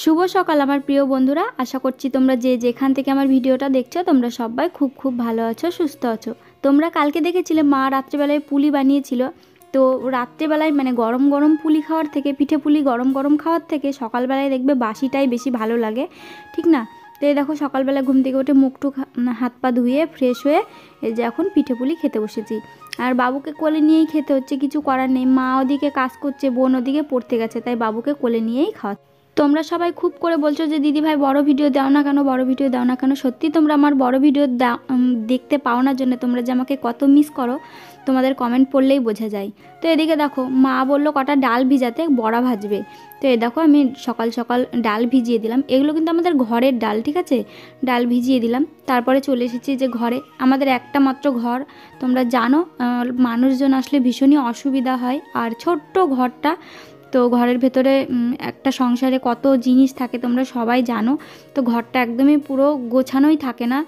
শুভ সকাল আমার প্রিয় বন্ধুরা, আশা করছি তোমরা যে যেখান থেকে আমার ভিডিওটা দেখছো তোমরা সবাই খুব খুব ভালো আছো, সুস্থ আছো। তোমরা কালকে দেখেছিলে মা রাত্রেবেলায় পুলি বানিয়েছিল। তো রাত্রেবেলায় মানে গরম গরম পুলি খাওয়ার থেকে, পিঠে পুলি গরম গরম খাওয়ার থেকে সকালবেলায় দেখবে বাসিটাই বেশি ভালো লাগে, ঠিক না? তো এই দেখো সকালবেলা ঘুম থেকে উঠে মুখটুক হাত পা ধুয়ে ফ্রেশ হয়ে এই যে এখন পিঠে পুলি খেতে বসেছি। আর বাবুকে কোলে নিয়েই খেতে হচ্ছে, কিছু করার নেই। মা ওদিকে কাজ করছে, বোন ওদিকে পড়তে গেছে, তাই বাবুকে কোলে নিয়েই খাওয়া। তোমরা সবাই খুব করে বলছো যে দিদি ভাই বড় ভিডিও দাও না কেন, বড় ভিডিও দাও না কেন। সত্যি তোমরা আমার বড় ভিডিও দেখতে পাও না জন্য তোমরা যে আমাকে কত মিস করো তোমাদের কমেন্ট পড়লেই বোঝা যায়। তো এদিকে দেখো মা বললো কটা ডাল ভিজাতে, বড়া ভাজবে। তো এই দেখো আমি সকাল সকাল ডাল ভিজিয়ে দিলাম। এগুলো কিন্তু আমাদের ঘরের ডাল, ঠিক আছে? ডাল ভিজিয়ে দিলাম, তারপরে চলে এসেছি যে ঘরে। আমাদের একটা মাত্র ঘর, তোমরা জানো মানুষজন আসলে ভীষণই অসুবিধা হয়। আর ছোট্ট ঘরটা, তো ঘরের ভেতরে একটা সংসারে কত জিনিস থাকে তোমরা সবাই জানো। তো ঘরটা একদমই পুরো গোছানোই থাকে না।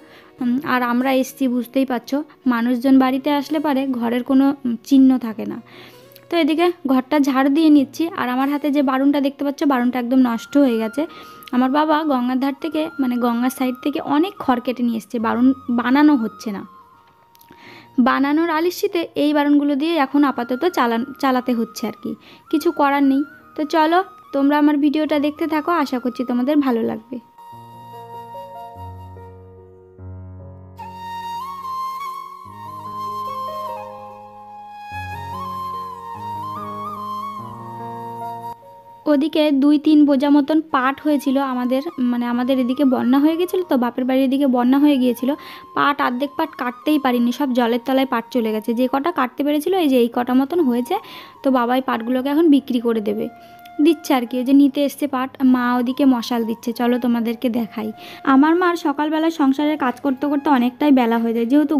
আর আমরা এসছি, বুঝতেই পারছো, মানুষজন বাড়িতে আসলে পারে ঘরের কোনো চিহ্ন থাকে না। তো এদিকে ঘরটা ঝাড় দিয়ে নিচ্ছি। আর আমার হাতে যে বারুনটা দেখতে পাচ্ছ, বারুনটা একদম নষ্ট হয়ে গেছে। আমার বাবা গঙ্গার ধার থেকে, মানে গঙ্গার সাইড থেকে অনেক খড় কেটে নিয়ে এসছে, বারুন বানানো হচ্ছে না। বানানোর আলিস্যিতে এই বারণগুলো দিয়ে এখন আপাতত চালাতে হচ্ছে আর কি, কিছু করার নেই। তো চলো তোমরা আমার ভিডিওটা দেখতে থাকো, আশা করছি তোমাদের ভালো লাগবে। ওদিকে 2-3 বোঝা মতন পাট হয়েছিল আমাদের, মানে আমাদের এদিকে বন্যা হয়ে গেছিলো, তো বাপের বাড়ির এদিকে বন্যা হয়ে গিয়েছিল। পাট অর্ধেক পাট কাটতেই পারিনি, সব জলের তলায় পাট চলে গেছে। যে কটা কাটতে পেরেছিল এই যে এই কটা মতন হয়েছে। তো বাবাই পাটগুলোকে এখন বিক্রি করে দেবে, দিচ্ছে আর কি। ওই যে নিতে এসছে পাট, মা ওদিকে মশাল দিচ্ছে, চলো তোমাদেরকে দেখাই। আমার মার সকালবেলা সংসারের কাজ করতে করতে অনেকটাই বেলা হয়ে যায়, যেহেতু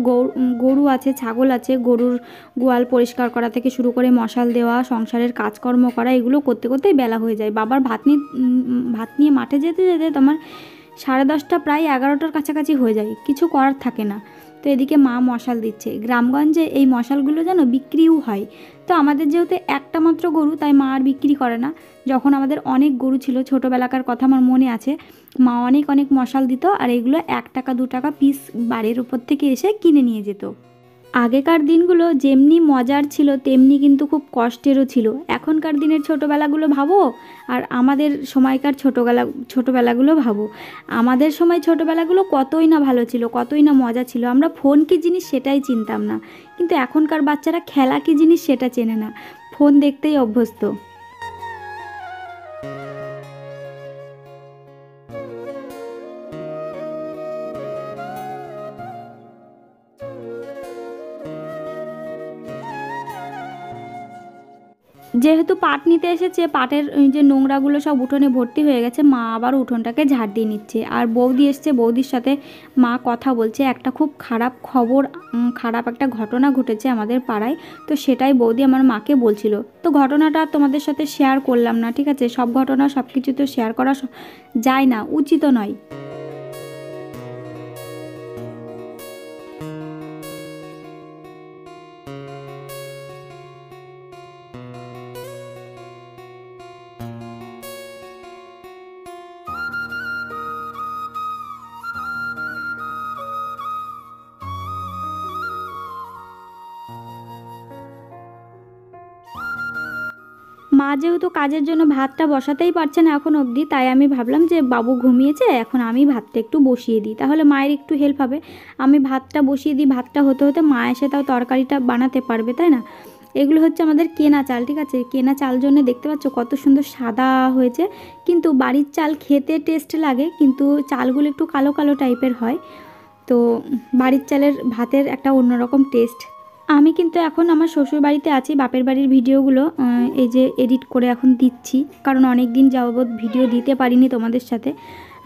গরু আছে, ছাগল আছে। গরুর গোয়াল পরিষ্কার করা থেকে শুরু করে মশাল দেওয়া, সংসারের কাজকর্ম করা, এগুলো করতে করতেই বেলা হয়ে যায়। বাবার ভাত নিয়ে মাঠে যেতে যেতে তোমার 10:30 প্রায় 11টার কাছাকাছি হয়ে যায়, কিছু করার থাকে না। তো এদিকে মা মশাল দিচ্ছে। গ্রামগঞ্জে এই মশালগুলো যেন বিক্রিও হয়। তো আমাদের যেহেতু একটা মাত্র গরু, তাই মা আর বিক্রি করে না। যখন আমাদের অনেক গরু ছিল, ছোটোবেলাকার কথা আমার মনে আছে, মা অনেক অনেক মশাল দিত। আর এগুলো 1 টাকা 2 টাকা পিস বাড়ির উপর থেকে এসে কিনে নিয়ে যেত। আগেকার দিনগুলো যেমনি মজার ছিল তেমনি কিন্তু খুব কষ্টেরও ছিল। এখনকার দিনের ছোটোবেলাগুলো ভাবো, আর আমাদের সময়কার ছোটোবেলাগুলো ভাবো। আমাদের সময় ছোটোবেলাগুলো কতই না ভালো ছিল, কতই না মজা ছিল। আমরা ফোন কী জিনিস সেটাই চিনতাম না, কিন্তু এখনকার বাচ্চারা খেলা কী জিনিস সেটা চেনে না, ফোন দেখতেই অভ্যস্ত। যেহেতু পাট নিতে এসেছে, পাটের যে নোংরাগুলো সব উঠোনে ভর্তি হয়ে গেছে, মা আবার উঠোনটাকে ঝাড় দিয়ে নিচ্ছে। আর বৌদি এসছে, বৌদির সাথে মা কথা বলছে। একটা খুব খারাপ খবর, খারাপ একটা ঘটনা ঘটেছে আমাদের পাড়ায়। তো সেটাই বৌদি আমার মাকে বলছিল। তো ঘটনাটা তোমাদের সাথে শেয়ার করলাম না, ঠিক আছে? সব ঘটনা সব কিছু তো শেয়ার করা যায় না, উচিতও নয়। মা যেহেতু কাজের জন্য ভাতটা বসাতেই পারছে না এখন অবধি, তাই আমি ভাবলাম যে বাবু ঘুমিয়েছে, এখন আমি ভাতটা একটু বসিয়ে দিই, তাহলে মায়ের একটু হেল্প হবে। আমি ভাতটা বসিয়ে দিই, ভাতটা হতে হতে মা এসে তাও তরকারিটা বানাতে পারবে, তাই না? এগুলো হচ্ছে আমাদের কেনা চাল, ঠিক আছে? কেনা চাল জন্য দেখতে পাচ্ছ কত সুন্দর সাদা হয়েছে, কিন্তু বাড়ির চাল খেতে টেস্ট লাগে, কিন্তু চালগুলো একটু কালো কালো টাইপের হয়। তো বাড়ির চালের ভাতের একটা অন্যরকম টেস্ট। আমি কিন্তু এখন আমার শ্বশুর বাড়িতে আছি, বাপের বাড়ির ভিডিওগুলো এই যে এডিট করে এখন দিচ্ছি, কারণ অনেক দিন যাবত ভিডিও দিতে পারিনি তোমাদের সাথে।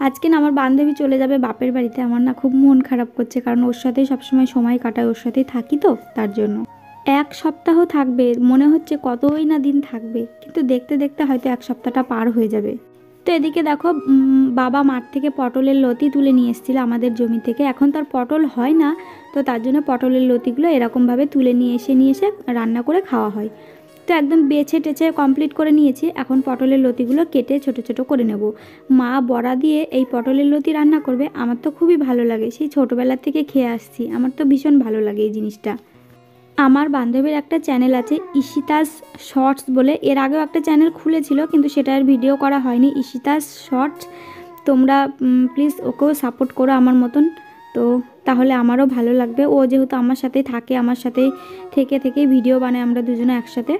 আজকে না আমার বান্ধবী চলে যাবে বাপের বাড়িতে, আমার না খুব মন খারাপ করছে, কারণ ওর সাথেই সবসময় সময় কাটায়, ওর সাথেই থাকি, তো তার জন্য। 1 সপ্তাহ থাকবে, মনে হচ্ছে কতই না দিন থাকবে, কিন্তু দেখতে দেখতে হয়তো 1 সপ্তাহটা পার হয়ে যাবে। তো এদিকে দেখো বাবা মাঠ থেকে পটলের লতি তুলে নিয়ে এসেছিল আমাদের জমি থেকে। এখন তার পটল হয় না, তো তার জন্য পটলের লতিগুলো এরকমভাবে তুলে নিয়ে এসে রান্না করে খাওয়া হয়। তো তো একদম বেছে টেছে কমপ্লিট করে নিয়েছি। এখন পটলের লতিগুলো কেটে ছোট ছোট করে নেব। মা বড়া দিয়ে এই পটলের লতি রান্না করবে, আমার তো খুবই ভালো লাগে, সেই ছোটোবেলার থেকে খেয়ে আসছি, আমার তো ভীষণ ভালো লাগে এই জিনিসটা। আমার বান্ধবীর একটা চ্যানেল আছে ঈশিতাস শর্টস বলে, এর আগেও একটা চ্যানেল খুলেছিল কিন্তু সেটার ভিডিও করা হয়নি, ঈশিতাস শর্টস। তোমরা প্লিজ ওকেও সাপোর্ট করো আমার মতন, তো তাহলে আমারও ভালো লাগবে। ও যেহেতু আমার সাথেই থাকে, আমার সাথেই থেকে ভিডিও বানাই আমরা দুজনে একসাথে।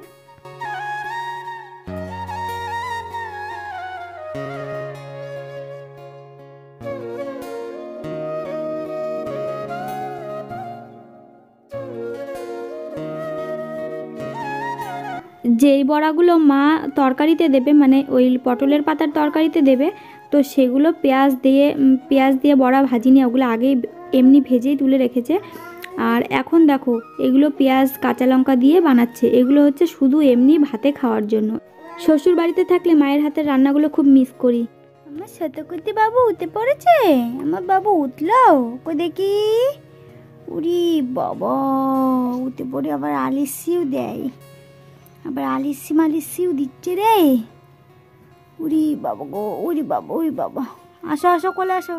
যেই বড়াগুলো মা তরকারিতে দেবে, মানে ওই পটলের পাতার তরকারিতে দেবে, তো সেগুলো পেঁয়াজ দিয়ে বড়া ভাজিনি, ওগুলো আগেই এমনি ভেজেই তুলে রেখেছে। আর এখন দেখো এগুলো পেঁয়াজ কাঁচা লঙ্কা দিয়ে বানাচ্ছে, এগুলো হচ্ছে শুধু এমনি ভাতে খাওয়ার জন্য। শ্বশুর বাড়িতে থাকলে মায়ের হাতের রান্নাগুলো খুব মিস করি। আমার শতকর্তী বাবু উঠে পড়েছে, আমার বাবু উঠলো, কই দেখি। উরি বাবা, উঠে পড়ে আবার আলিসিও দেয়, আবার আলিসিও দিচ্ছে রে। উরি বাবা গো, উরি বাবা, উরি বাবা, আসো আসো কোলে আসো।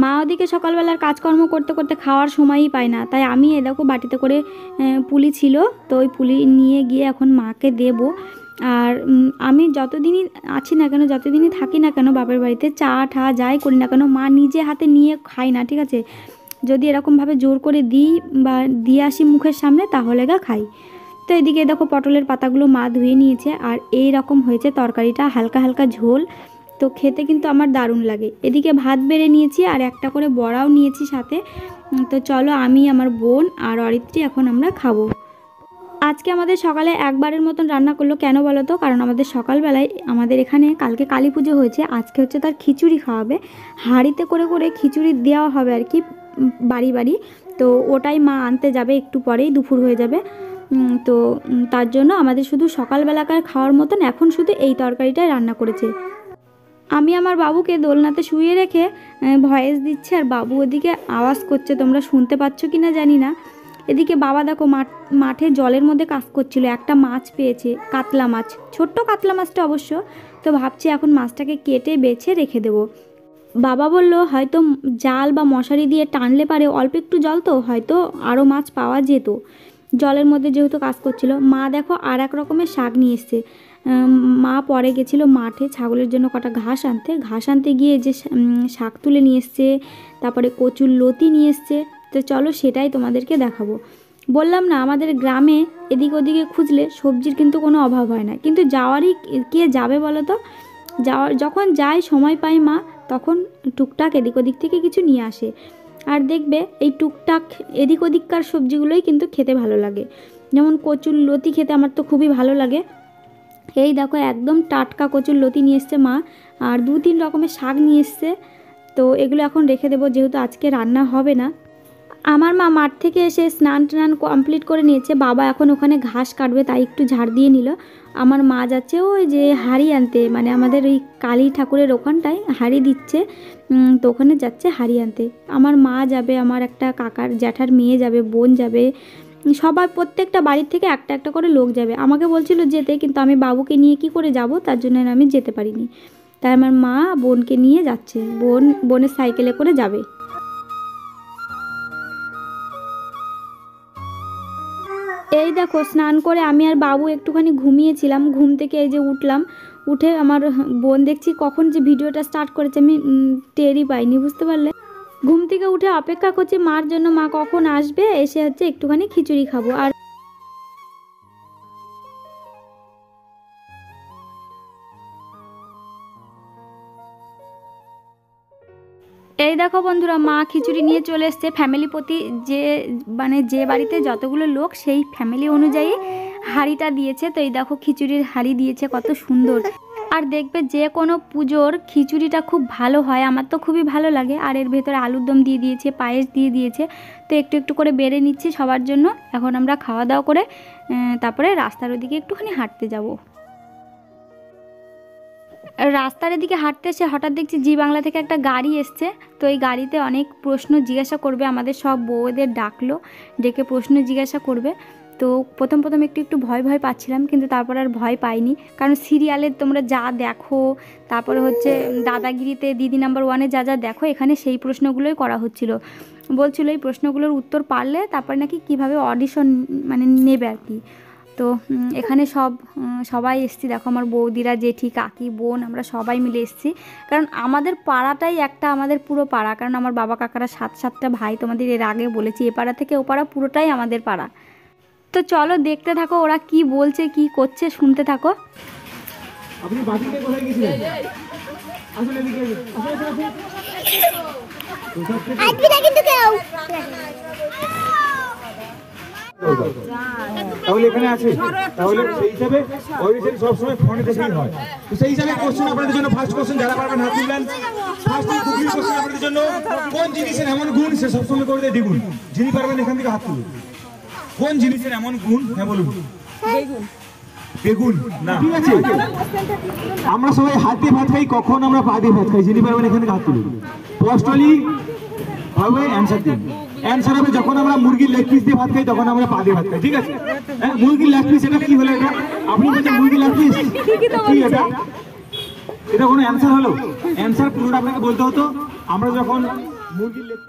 মা ওদিকে সকালবেলার কাজকর্ম করতে করতে খাওয়ার সময়ই পায় না, তাই আমি এ দেখো বাটিতে করে পুলি ছিল, তো ওই পুলি নিয়ে গিয়ে এখন মাকে দেব। আর আমি যতদিনই আছি না কেন, যতদিনই থাকি না কেন বাপের বাড়িতে, চা ঠা যাই করি না কেন, মা নিজে হাতে নিয়ে খাই না, ঠিক আছে? যদি এরকমভাবে জোর করে দিই বা দিয়ে আসি মুখের সামনে, তাহলে খাই। তো এদিকে দেখো পটলের পাতাগুলো মা ধুয়ে নিয়েছে, আর এই রকম হয়েছে তরকারিটা, হালকা হালকা ঝোল, তো খেতে কিন্তু আমার দারুণ লাগে। এদিকে ভাত বেড়ে নিয়েছি আর একটা করে বড়াও নিয়েছি সাথে। তো চলো আমি, আমার বোন আর অরিত্রী এখন আমরা খাবো। আজকে আমাদের সকালে একবারের মতন রান্না করলো, কেন বলো তো? কারণ আমাদের সকালবেলায় আমাদের এখানে কালকে কালী পুজো হয়েছে, আজকে হচ্ছে তার খিচুড়ি খাওয়াবে, হাঁড়িতে করে করে খিচুড়ি দেওয়া হবে আর কি বাড়ি বাড়ি। তো ওটাই মা আনতে যাবে, একটু পরেই দুপুর হয়ে যাবে। তো তার জন্য আমাদের শুধু সকালবেলাকার খাওয়ার মতন এখন শুধু এই তরকারিটাই রান্না করেছে। আমি আমার বাবুকে দোলনাতে শুয়ে রেখে ভয়েস দিচ্ছি, আর বাবু ওদিকে আওয়াজ করছে, তোমরা শুনতে পাচ্ছ কি না জানি না। এদিকে বাবা দেখো মাঠে জলের মধ্যে কাজ করছিল, একটা মাছ পেয়েছে, কাতলা মাছ, ছোট্ট কাতলা মাছটা অবশ্য। তো ভাবছি এখন মাছটাকে কেটে বেছে রেখে দেব। বাবা বলল হয়তো জাল বা মশারি দিয়ে টানলে পারে, অল্প একটু জল তো হয়তো আরও মাছ পাওয়া যেত, জলের মধ্যে যেহেতু কাজ করছিল। মা দেখো আর এক রকমের শাক নিয়ে এসছে। মা পরে গেছিলো মাঠে ছাগলের জন্য কটা ঘাস আনতে গিয়ে যে শাক তুলে নিয়ে এসছে, তারপরে কচুর লতি নিয়ে এসছে। তো চলো সেটাই তোমাদেরকে দেখাবো। বললাম না আমাদের গ্রামে এদিক ওদিকে খুঁজলে সবজির কিন্তু কোনো অভাব হয় না, কিন্তু যাওয়ারই কে যাবে বলো তো? যখন যাই সময় পাই মা, তখন টুকটাক এদিক ওদিক থেকে কিছু নিয়ে আসে। আর দেখবে এই টুকটাক এদিক ওদিককার সবজিগুলোই কিন্তু খেতে ভালো লাগে। যেমন কচুর লতি খেতে আমার তো খুবই ভালো লাগে। এই দেখো একদম টাটকা কচুর লতি নিয়ে এসছে মা, আর 2-3 রকমের শাক নিয়ে এসছে। তো এগুলো এখন রেখে দেবো, যেহেতু আজকে রান্না হবে না। আমার মা মাঠ থেকে এসে স্নান টান কমপ্লিট করে নিয়েছে, বাবা এখন ওখানে ঘাস কাটবে, তাই একটু ঝাড় দিয়ে নিল। আমার মা যাচ্ছে ওই যে হাঁড়ি আনতে, মানে আমাদের ওই কালী ঠাকুরের ওখানটায় হাঁড়ি দিচ্ছে, তো ওখানে যাচ্ছে হাঁড়ি আনতে। আমার মা যাবে, আমার একটা কাকার জ্যাঠার মেয়ে যাবে, বোন যাবে, সবাই প্রত্যেকটা বাড়ির থেকে একটা একটা করে লোক যাবে। আমাকে বলছিল যেতে, কিন্তু আমি বাবুকে নিয়ে কি করে যাব, তার জন্য আমি যেতে পারিনি। তাই আমার মা বোনকে নিয়ে যাচ্ছে, বোনের সাইকেলে করে যাবে। এই দেখো স্নান করে আমি আর বাবু একটুখানি ঘুমিয়েছিলাম, ঘুম থেকে এই যে উঠলাম, উঠে আমার বোন দেখছি কখন যে ভিডিওটা স্টার্ট করেছে আমি টেরই পাইনি, বুঝতে পারলে? ঘুম থেকে উঠে অপেক্ষা করছি মার জন্য, মা কখন আসবে, এসে হচ্ছে একটুখানি খিচুড়ি খাবো। আর এই দেখো বন্ধুরা, মা খিচুড়ি নিয়ে চলে এসছে। ফ্যামিলি প্রতি যে বাড়িতে যতগুলো লোক সেই ফ্যামিলি অনুযায়ী হাঁড়িটা দিয়েছে। তো এই দেখো খিচুড়ির হাঁড়ি দিয়েছে, কত সুন্দর। আর দেখবে যে কোনো পুজোর খিচুড়িটা খুব ভালো হয়, আমার তো খুবই ভালো লাগে। আর এর ভেতরে আলুর দম দিয়ে দিয়েছে, পায়েস দিয়ে দিয়েছে। তো একটু একটু করে বেড়ে নিচ্ছি সবার জন্য। এখন আমরা খাওয়া দাওয়া করে তারপরে রাস্তার ওদিকে একটুখানি হাঁটতে যাব। রাস্তার এদিকে হাঁটতে এসে হঠাৎ দেখছি জি বাংলা থেকে একটা গাড়ি এসছে। তো এই গাড়িতে অনেক প্রশ্ন জিজ্ঞাসা করবে, আমাদের সব বউদের ডাকলো, ডেকে প্রশ্ন জিজ্ঞাসা করবে। তো প্রথম প্রথম একটু একটু ভয় ভয় পাচ্ছিলাম, কিন্তু তারপর আর ভয় পাইনি, কারণ সিরিয়ালে তোমরা যা দেখো, তারপরে হচ্ছে দাদাগিরিতে দিদি নাম্বার ওয়ানে যা যা দেখো, এখানে সেই প্রশ্নগুলোই করা হচ্ছিল। বলছিল এই প্রশ্নগুলোর উত্তর পারলে তারপরে নাকি কীভাবে অডিশন মানে নেবে আর কি। তো এখানে সবাই এসছি, দেখো আমার বৌদিরা, জেঠি, কাকি, বোন, আমরা সবাই মিলে এসছি। কারণ আমাদের পাড়াটাই একটা আমাদের পুরো পাড়া, কারণ আমার বাবা কাকারা 7-7টা ভাই, তোমাদের এর আগে বলেছি, এ পাড়া থেকে ও পাড়া পুরোটাই আমাদের পাড়া। তো চলো দেখতে থাকো ওরা কি বলছে কি করছে, শুনতে থাকো। আপনি বাকিতে কোথায় গিয়েছিলেন? আসলে এদিকে তাহলে এখানে আছে, তাহলে সেই হিসাবে অডিশন সবসময় ফোনে দেখেই হয়। তো সেই হিসাবে কোশ্চেন আপনাদের জন্য, ফার্স্ট কোশ্চেন যারা পারবেন হাত তুলবেন। ফার্স্ট গুগলি কোশ্চেন আপনাদের জন্য, কোন জিনিসের এমন গুণ সে সবসময় করে দেয় দ্বিগুণ? যিনি পারবেন এখান থেকে হাত তুলুন। কোন জিনিসের এমন গুণ? হ্যাঁ বলুন। বেগুন না, ঠিক আছে। আমরা সবাই হাত দিয়ে ভাত খাই, কখন আমরা পা দিয়ে ভাত খাই? যিনি পারবেন এখানে হাত তুলুন। পোস্টলি ভাবে অ্যান্সার দিন। অ্যান্সার হবে যখন আমরা মুরগির লেগ পিস দিয়ে ভাত খাই তখন আমরা পা দিয়ে ভাত খাই, ঠিক আছে? হ্যাঁ, মুরগির লেগ পিস এটা কি হলো? এটা আপনি বলছেন মুরগির লেগ পিস কি? এটা কোনো অ্যান্সার হলো? অ্যান্সার পুরোটা আপনাকে বলতে হতো। আমরা যখন মুরগির লেগ,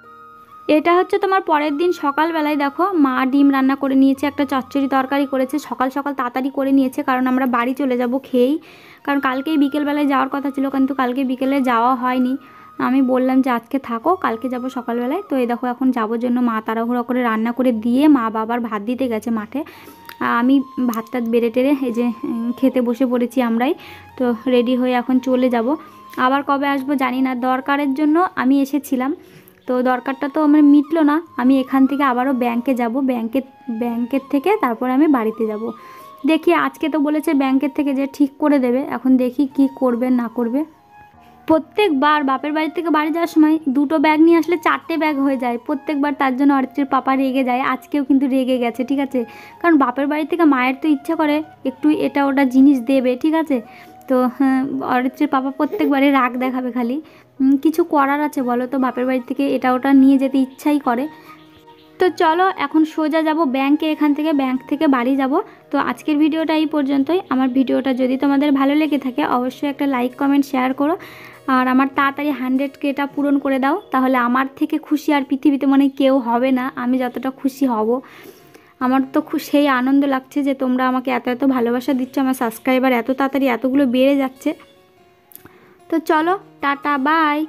এটা হচ্ছে তোমার পরের দিন সকালবেলায়, দেখো মা ডিম রান্না করে নিয়েছে, একটা চচ্চড়ি তরকারি করেছে, সকাল সকাল তাড়াতাড়ি করে নিয়েছে, কারণ আমরা বাড়ি চলে যাব খেয়েই। কারণ কালকেই বিকেলবেলায় যাওয়ার কথা ছিল, কিন্তু কালকে বিকেলে যাওয়া হয়নি। আমি বললাম যে আজকে থাকো, কালকে যাব সকালবেলায়। তো এই দেখো এখন যাবোর জন্য মা তাড়াহুড়ো করে রান্না করে দিয়ে মা বাবার ভাত দিতে গেছে মাঠে। আমি ভাতটা বেড়ে টেড়ে এই যে খেতে বসে পড়েছি আমরাই। তো রেডি হয়ে এখন চলে যাব। আবার কবে আসবো জানি না, দরকারের জন্য আমি এসেছিলাম। তো দরকারটা তো আমার মিটলো না, আমি এখান থেকে আবারও ব্যাংকে যাব, ব্যাংকের থেকে তারপরে আমি বাড়িতে যাব। দেখি আজকে তো বলেছে ব্যাংকের থেকে যে ঠিক করে দেবে, এখন দেখি কি করবে না করবে। প্রত্যেকবার বাপের বাড়ি থেকে বাড়ি যাওয়ার সময় 2টো ব্যাগ নিয়ে আসলে 4টে ব্যাগ হয়ে যায় প্রত্যেকবার, তার জন্য অরিত্রীর পাপা রেগে যায়। আজকেও কিন্তু রেগে গেছে, ঠিক আছে? কারণ বাপের বাড়ি থেকে মায়ের তো ইচ্ছা করে একটু এটা ওটা জিনিস দেবে, ঠিক আছে? তো অরিত্রীর পাপা প্রত্যেকবারে রাগ দেখাবে খালি। কিছু করার আছে বলো তো, বাপের বাড়ি থেকে এটা ওটা নিয়ে যেতে ইচ্ছাই করে। তো চলো এখন সোজা যাব ব্যাংকে, এখান থেকে ব্যাংক থেকে বাড়ি যাব। তো আজকের ভিডিওটা এই পর্যন্তই। আমার ভিডিওটা যদি তোমাদের ভালো লেগে থাকে অবশ্যই একটা লাইক কমেন্ট শেয়ার করো, আর আমার তাড়াতাড়ি 100Kটা পূরণ করে দাও, তাহলে আমার থেকে খুশি আর পৃথিবীতে মনে কেউ হবে না, আমি যতটা খুশি হব। আমার তো সেই আনন্দ লাগছে যে তোমরা আমাকে এত এত ভালোবাসা দিচ্ছ, আমার সাবস্ক্রাইবার এত তাড়াতাড়ি এতগুলো বেড়ে যাচ্ছে। তো চলো টাটা বাই।